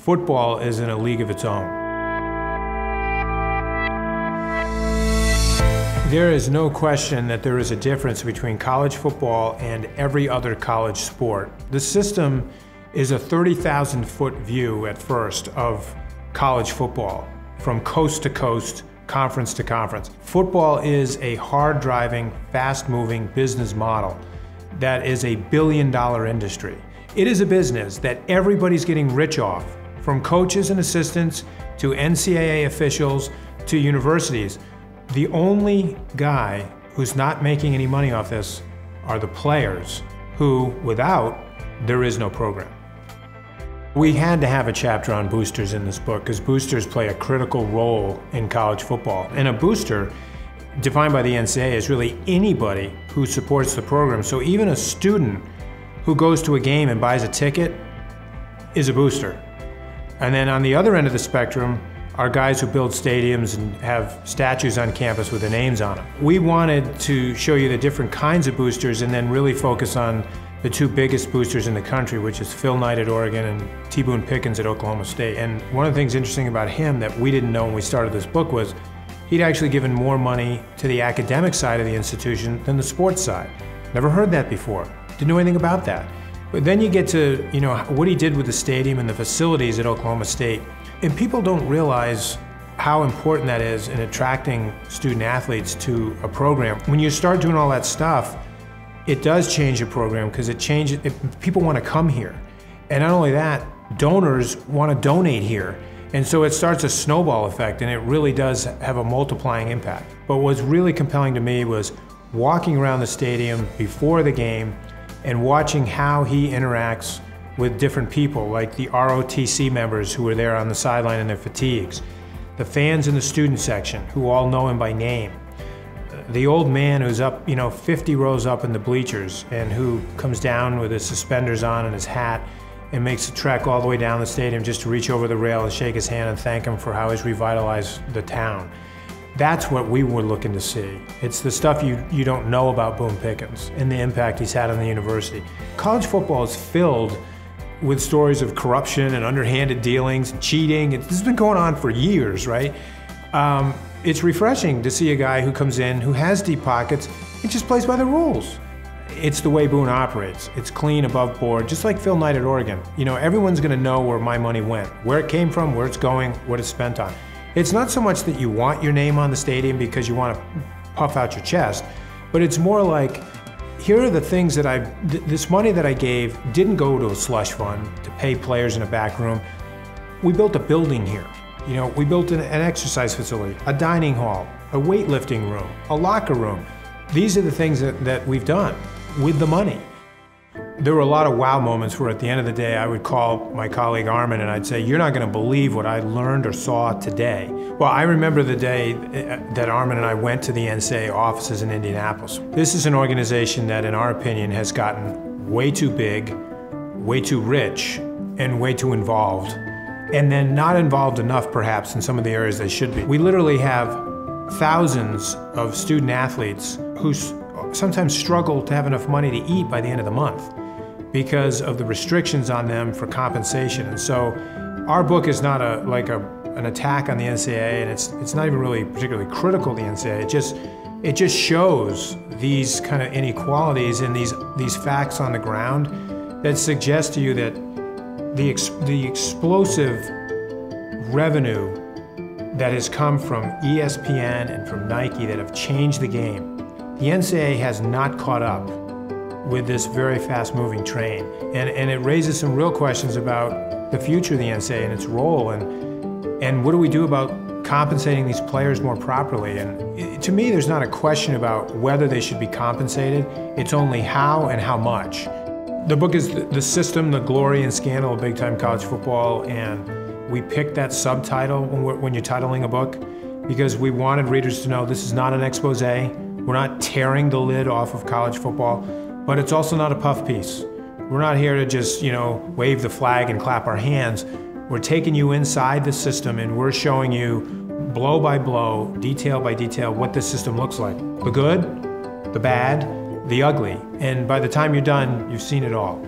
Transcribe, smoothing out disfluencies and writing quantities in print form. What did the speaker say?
Football is in a league of its own. There is no question that there is a difference between college football and every other college sport. The system is a 30,000-foot view at first of college football, from coast to coast, conference to conference. Football is a hard-driving, fast-moving business model that is a billion-dollar industry. It is a business that everybody's getting rich off, from coaches and assistants to NCAA officials to universities. The only guy who's not making any money off this are the players, who, without, there is no program. We had to have a chapter on boosters in this book because boosters play a critical role in college football. And a booster, defined by the NCAA, is really anybody who supports the program. So even a student who goes to a game and buys a ticket is a booster. And then on the other end of the spectrum are guys who build stadiums and have statues on campus with their names on them. We wanted to show you the different kinds of boosters and then really focus on the two biggest boosters in the country, which is Phil Knight at Oregon and T. Boone Pickens at Oklahoma State. And one of the things interesting about him that we didn't know when we started this book was he'd actually given more money to the academic side of the institution than the sports side. Never heard that before. Didn't know anything about that. But then you get to, what he did with the stadium and the facilities at Oklahoma State. And people don't realize how important that is in attracting student athletes to a program. When you start doing all that stuff, it does change the program because people want to come here. And not only that, donors want to donate here. And so it starts a snowball effect, and it really does have a multiplying impact. But what was really compelling to me was walking around the stadium before the game and watching how he interacts with different people, like the ROTC members who were there on the sideline in their fatigues, the fans in the student section who all know him by name, the old man who's up, 50 rows up in the bleachers and who comes down with his suspenders on and his hat and makes a trek all the way down the stadium just to reach over the rail and shake his hand and thank him for how he's revitalized the town. That's what we were looking to see. It's the stuff you don't know about Boone Pickens and the impact he's had on the university. College football is filled with stories of corruption and underhanded dealings, cheating. This has been going on for years, right? It's refreshing to see a guy who comes in, who has deep pockets, and just plays by the rules. It's the way Boone operates. It's clean, above board, just like Phil Knight at Oregon. Everyone's gonna know where my money went, where it came from, where it's going, what it's spent on. It's not so much that you want your name on the stadium because you want to puff out your chest, but it's more like, here are the things that this money that I gave didn't go to a slush fund to pay players in a back room. We built a building here. We built an exercise facility, a dining hall, a weightlifting room, a locker room. These are the things that we've done with the money. There were a lot of wow moments where at the end of the day I would call my colleague Armin and I'd say, "You're not going to believe what I learned or saw today." Well, I remember the day that Armin and I went to the NCAA offices in Indianapolis. This is an organization that, in our opinion, has gotten way too big, way too rich, and way too involved. And then not involved enough, perhaps, in some of the areas they should be. We literally have thousands of student athletes who sometimes struggle to have enough money to eat by the end of the month because of the restrictions on them for compensation. And so our book is not an attack on the NCAA, and it's not even really particularly critical of the NCAA. It just shows these kind of inequalities and these facts on the ground that suggest to you that the explosive revenue that has come from ESPN and from Nike that have changed the game, the NCAA has not caught up with this very fast-moving train. And it raises some real questions about the future of the NCAA and its role, and what do we do about compensating these players more properly? And to me, there's not a question about whether they should be compensated, it's only how and how much. The book is The System, the Glory and Scandal of Big-Time College Football, and we picked that subtitle when you're titling a book because we wanted readers to know this is not an expose. We're not tearing the lid off of college football, but it's also not a puff piece. We're not here to just, wave the flag and clap our hands. We're taking you inside the system and we're showing you blow by blow, detail by detail, what this system looks like. The good, the bad, the ugly. And by the time you're done, you've seen it all.